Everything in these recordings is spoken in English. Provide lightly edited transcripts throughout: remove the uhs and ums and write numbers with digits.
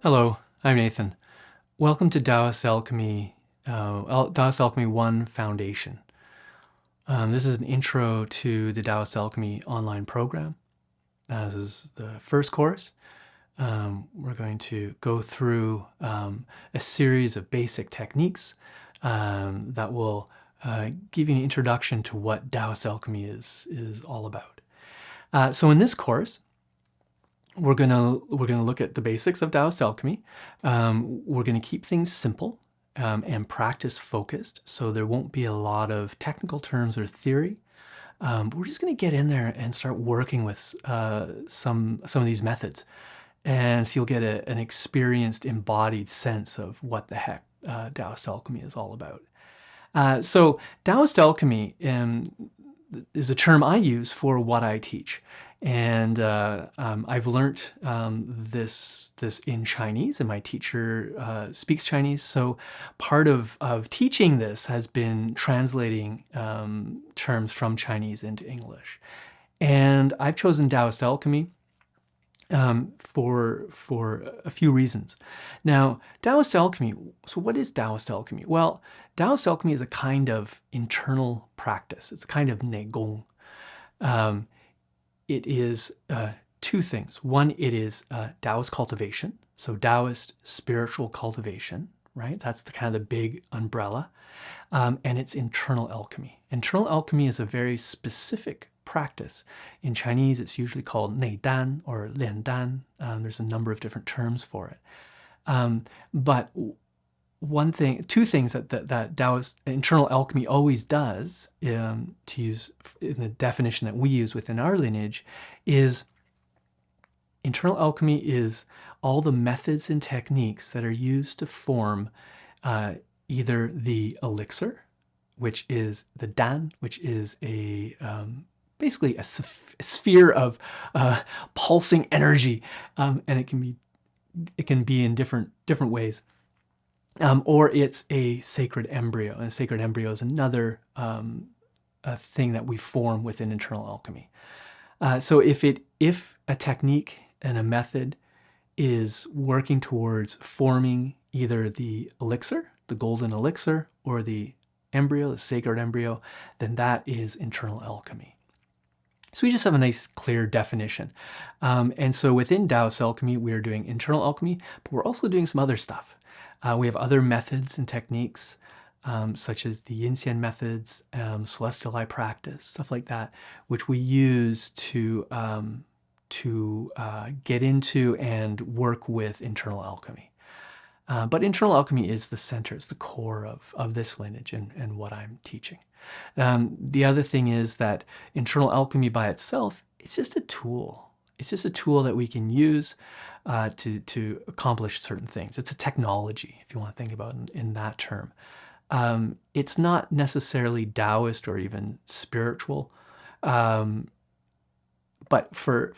Hello, I'm Nathan. Welcome to Taoist Alchemy, Taoist Alchemy 1 Foundation. This is an intro to the Taoist Alchemy online program. This is the first course. We're going to go through a series of basic techniques that will give you an introduction to what Taoist Alchemy is all about. So in this course, we're gonna look at the basics of Taoist alchemy. We're gonna keep things simple and practice focused, so there won't be a lot of technical terms or theory. But we're just gonna get in there and start working with some of these methods, and so you'll get an experienced, embodied sense of what the heck Taoist alchemy is all about. So Taoist alchemy is a term I use for what I teach. And I've learnt this in Chinese, and my teacher speaks Chinese. So part of teaching this has been translating terms from Chinese into English. And I've chosen Taoist alchemy for a few reasons. Now, Taoist alchemy, so what is Taoist alchemy? Well, Taoist alchemy is a kind of internal practice. It's a kind of negong. It is two things. One, it is Taoist cultivation, so Taoist spiritual cultivation, right? That's the kind of the big umbrella. And it's internal alchemy. Internal alchemy is a very specific practice. In Chinese, it's usually called 内丹 or 炼丹. There's a number of different terms for it. But two things that Taoist internal alchemy always does, to use in the definition that we use within our lineage, is internal alchemy is all the methods and techniques that are used to form either the elixir, which is the dan, which is basically a sphere of pulsing energy, and it can be in different ways. Or it's a sacred embryo, and a sacred embryo is another a thing that we form within internal alchemy. So if a technique and a method is working towards forming either the elixir, the golden elixir, or the embryo, the sacred embryo, then that is internal alchemy. So we just have a nice clear definition. And so within Taoist alchemy, we are doing internal alchemy, but we're also doing some other stuff. We have other methods and techniques, such as the Yin-Xian methods, celestial eye practice, stuff like that, which we use to get into and work with internal alchemy. But internal alchemy is the center, it's the core of this lineage and what I'm teaching. The other thing is that internal alchemy by itself, it's just a tool. It's just a tool that we can use to accomplish certain things. It's a technology, if you want to think about it in that term. It's not necessarily Taoist or even spiritual, but for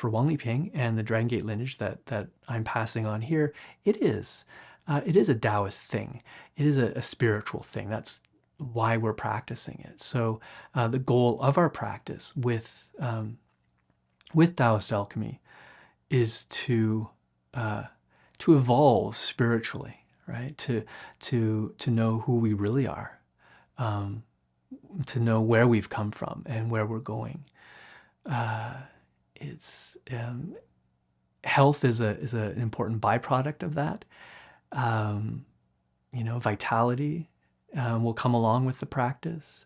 Wang Liping and the Dragon Gate lineage that I'm passing on here, it is a Taoist thing. It is a spiritual thing. That's why we're practicing it. So the goal of our practice with Taoist alchemy is to evolve spiritually, right? To know who we really are, to know where we've come from and where we're going. It's health is an important byproduct of that. Vitality will come along with the practice.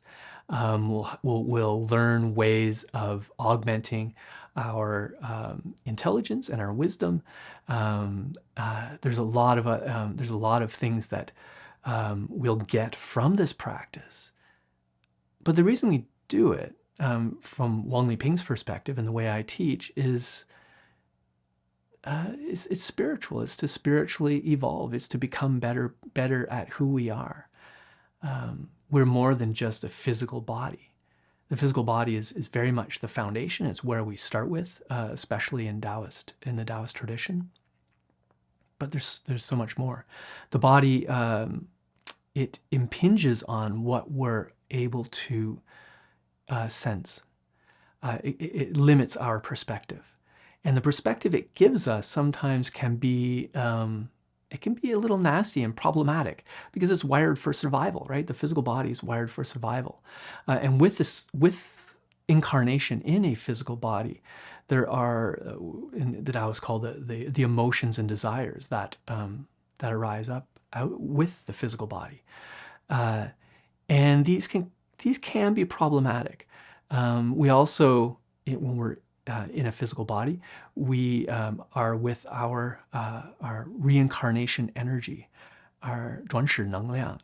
We'll learn ways of augmenting our intelligence and our wisdom. There's a lot of things that we'll get from this practice. But the reason we do it, from Wang Liping's perspective and the way I teach, is it's spiritual. It's to spiritually evolve. It's to become better at who we are. We're more than just a physical body. The physical body is very much the foundation. It's where we start with, especially in the Taoist tradition. But there's so much more. The body, it impinges on what we're able to sense. It limits our perspective. And the perspective it gives us sometimes can be it can be a little nasty and problematic because it's wired for survival, right? The physical body is wired for survival. And with incarnation in a physical body, there are, in the Taoists called the emotions and desires that that arise up out with the physical body. And these can be problematic. We also, when we're in a physical body, we are with our reincarnation energy, our 转世能量.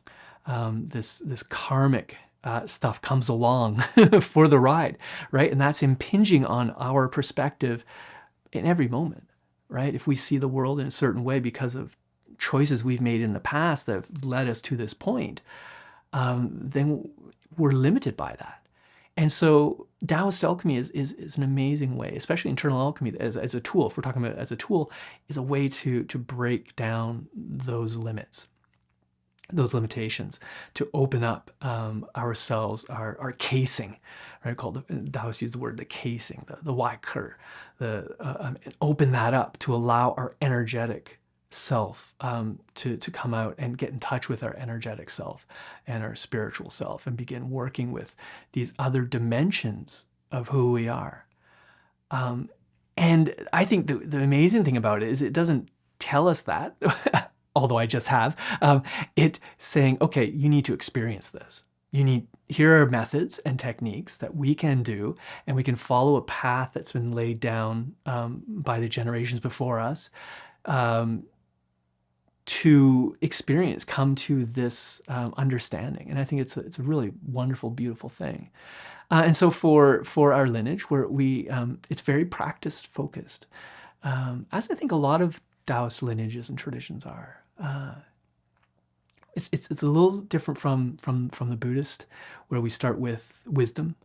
This karmic stuff comes along for the ride, right? And that's impinging on our perspective in every moment, right? If we see the world in a certain way because of choices we've made in the past that have led us to this point, then we're limited by that. And so Taoist alchemy is an amazing way, especially internal alchemy as a tool, if we're talking about it as a tool, is a way to break down those limits, those limitations, to open up ourselves, our casing, right? Called, the Taoists use the word the casing, the Wai-Ker, and open that up to allow our energetic self to come out and get in touch with our energetic self and our spiritual self and begin working with these other dimensions of who we are. And I think the amazing thing about it is it doesn't tell us that, although I just have, it saying, okay, you need to experience this. Here are methods and techniques that we can do, and we can follow a path that's been laid down by the generations before us, to experience, come to this understanding. And I think it's a really wonderful, beautiful thing. And so for our lineage, where it's very practice focused, as I think a lot of Taoist lineages and traditions are. It's a little different from the Buddhist, where we start with wisdom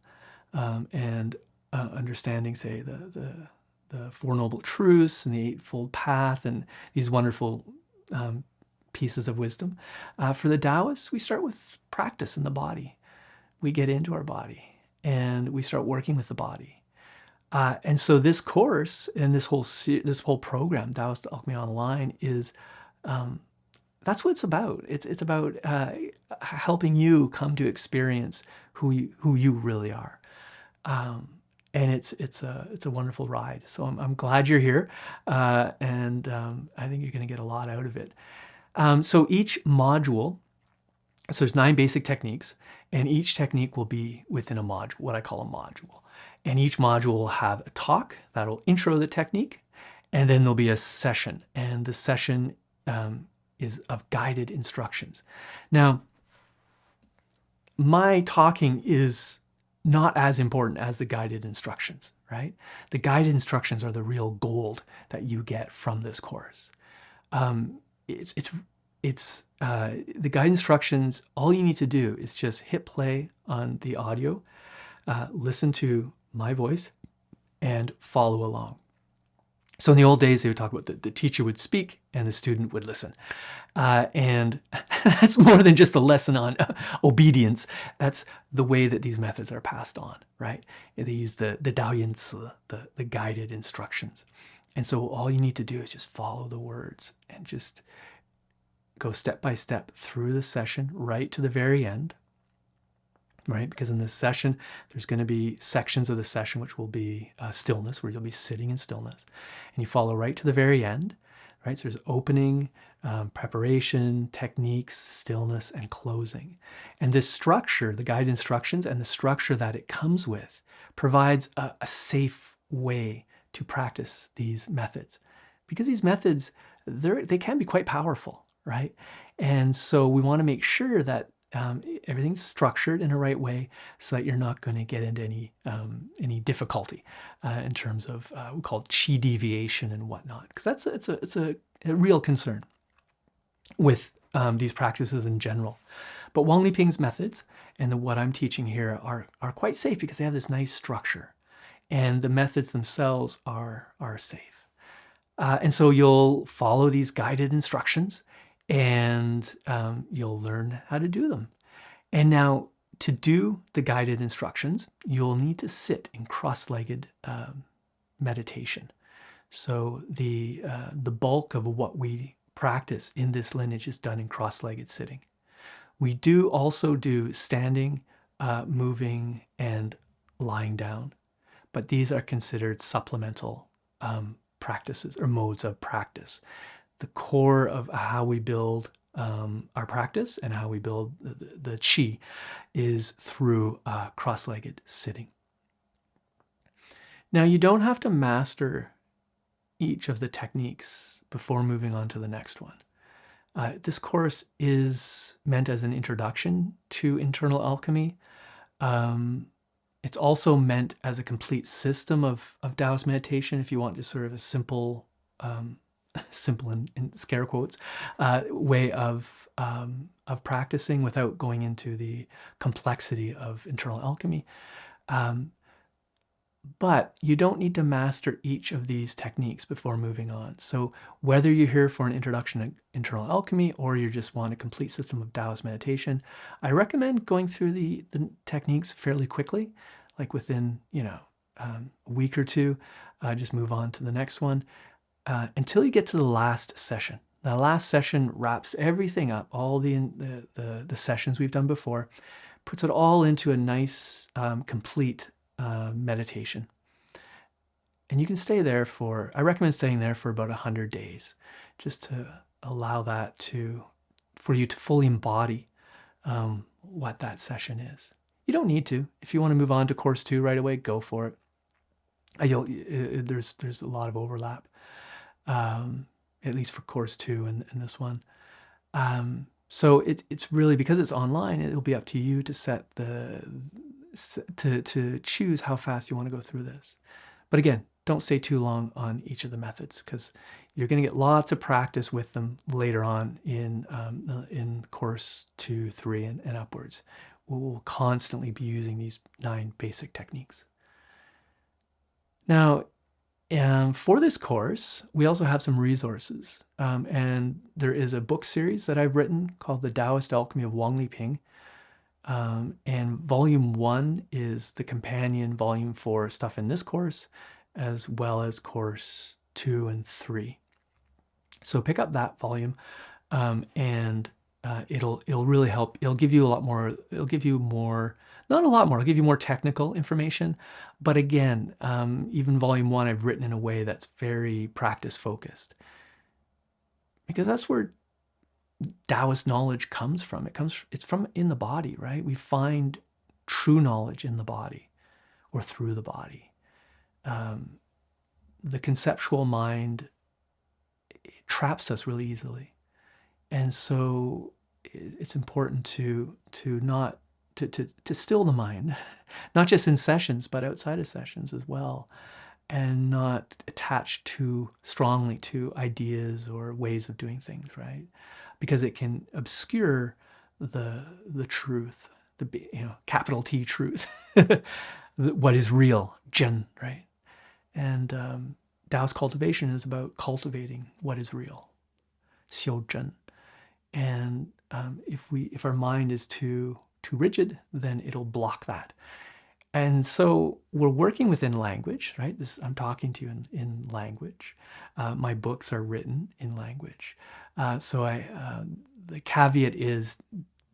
and understanding, say, the Four Noble Truths and the Eightfold Path and these wonderful pieces of wisdom. For the Taoists, we start with practice in the body. We get into our body and we start working with the body. And so this course and this whole program, Taoist Alchemy Online, is that's what it's about. It's about helping you come to experience who you really are. And it's a wonderful ride. So I'm glad you're here, and I think you're going to get a lot out of it. So each module, so there's 9 basic techniques, and each technique will be within a module, what I call a module. And each module will have a talk that'll intro the technique, and then there'll be a session, and the session is of guided instructions. Now, my talking is not as important as the guided instructions, right? The guided instructions are the real gold that you get from this course. The guided instructions, all you need to do is just hit play on the audio, listen to my voice, and follow along. So in the old days, they would talk about the teacher would speak and the student would listen. And that's more than just a lesson on obedience. That's the way that these methods are passed on, right? They use the Daoyinci, the guided instructions. And so all you need to do is just follow the words and just go step by step through the session right to the very end, right? Because in this session, there's going to be sections of the session which will be stillness, where you'll be sitting in stillness. And you follow right to the very end, right? So there's opening, preparation, techniques, stillness, and closing. And this structure, the guided instructions and the structure that it comes with, provides a safe way to practice these methods. Because these methods, they can be quite powerful, right? And so we want to make sure that everything's structured in a right way so that you're not going to get into any difficulty in terms of we call it chi deviation and whatnot, because it's a real concern with these practices in general. But Wang Liping's methods and what I'm teaching here are quite safe because they have this nice structure, and the methods themselves are safe. And so you'll follow these guided instructions, and you'll learn how to do them. And now, to do the guided instructions, you'll need to sit in cross-legged meditation. So the bulk of what we practice in this lineage is done in cross-legged sitting. We do also do standing, moving, and lying down, but these are considered supplemental practices or modes of practice. The core of how we build our practice and how we build the chi is through cross-legged sitting. Now, you don't have to master each of the techniques before moving on to the next one. This course is meant as an introduction to internal alchemy. It's also meant as a complete system of Taoist meditation if you want just sort of a simple, simple in scare quotes, way of practicing without going into the complexity of internal alchemy. But you don't need to master each of these techniques before moving on. So whether you're here for an introduction to internal alchemy or you just want a complete system of Taoist meditation, I recommend going through the techniques fairly quickly, like within, a week or two, just move on to the next one until you get to the last session. The last session wraps everything up, all the sessions we've done before, puts it all into a nice, complete meditation. And you can stay there I recommend staying there for about 100 days, just to allow that for you to fully embody what that session is. You don't need to. If you want to move on to course 2 right away, go for it. There's a lot of overlap, at least for course 2 and this one. So it's really, because it's online, it'll be up to you to set to choose how fast you want to go through this. But again, don't stay too long on each of the methods, because you're going to get lots of practice with them later on in course 2, 3, and upwards. We'll constantly be using these 9 basic techniques. Now, for this course, we also have some resources. And there is a book series that I've written called The Taoist Alchemy of Wang Liping. And volume 1 is the companion volume for stuff in this course, as well as course 2 and 3. So pick up that volume, and it'll really help. It'll give you a lot more. It'll give you more, not a lot more. It'll give you more technical information. But again, even volume 1, I've written in a way that's very practice focused, because that's where Taoist knowledge comes from. It's from in the body, right? We find true knowledge in the body or through the body. The conceptual mind, it traps us really easily. And so it's important to still the mind, not just in sessions, but outside of sessions as well, and not attach too strongly to ideas or ways of doing things, right? Because it can obscure the truth, capital T truth, what is real, Zhen, right? And Taoist cultivation is about cultivating what is real, Xiu Zhen. And if our mind is too rigid, then it'll block that. And so we're working within language, right? I'm talking to you in language. My books are written in language. So the caveat is,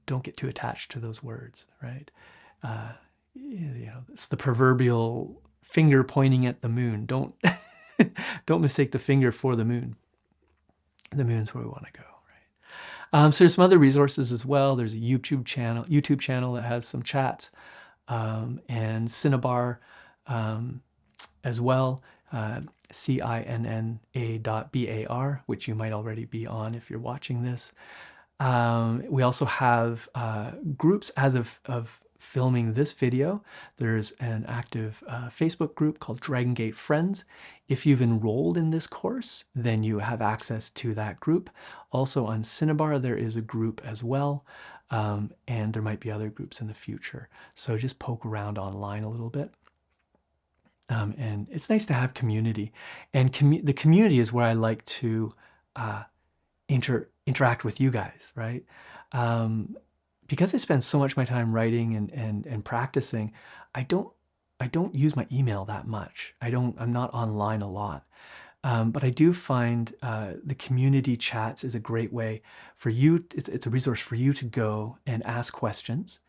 don't get too attached to those words, right? It's the proverbial finger pointing at the moon. Don't mistake the finger for the moon. The moon's where we want to go, right? So there's some other resources as well. There's a YouTube channel that has some chats, and Cinnabar as well. cinna.bar, which you might already be on if you're watching this. We also have groups as of filming this video. There's an active Facebook group called Dragon Gate Friends. If you've enrolled in this course, then you have access to that group. Also on Cinnabar, there is a group as well. And there might be other groups in the future. So just poke around online a little bit. And it's nice to have community. And the community is where I like to interact with you guys, right? Because I spend so much of my time writing and practicing, I don't use my email that much. I'm not online a lot. But I do find the community chats is a great way for you. It's a resource for you to go and ask questions.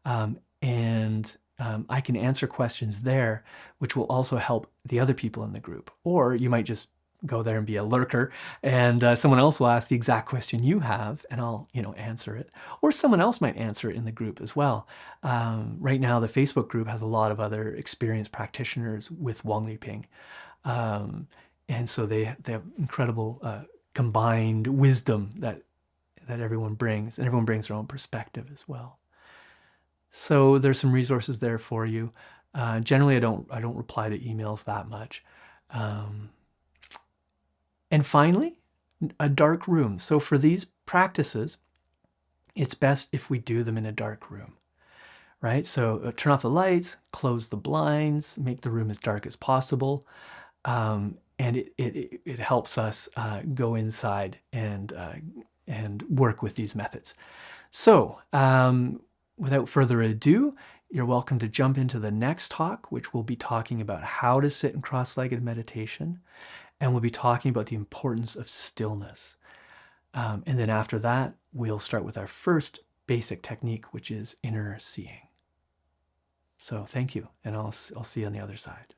And I can answer questions there, which will also help the other people in the group. Or you might just go there and be a lurker, and someone else will ask the exact question you have, and I'll answer it. Or someone else might answer it in the group as well. Right now, the Facebook group has a lot of other experienced practitioners with Wang Liping. And so they have incredible combined wisdom that everyone brings, and everyone brings their own perspective as well. So there's some resources there for you. Generally, I don't reply to emails that much. And finally, a dark room. So for these practices, it's best if we do them in a dark room, right? So turn off the lights, close the blinds, make the room as dark as possible. And it helps us go inside and work with these methods. So without further ado, you're welcome to jump into the next talk, which will be talking about how to sit in cross-legged meditation. And we'll be talking about the importance of stillness. And then after that, we'll start with our first basic technique, which is inner seeing. So thank you, and I'll see you on the other side.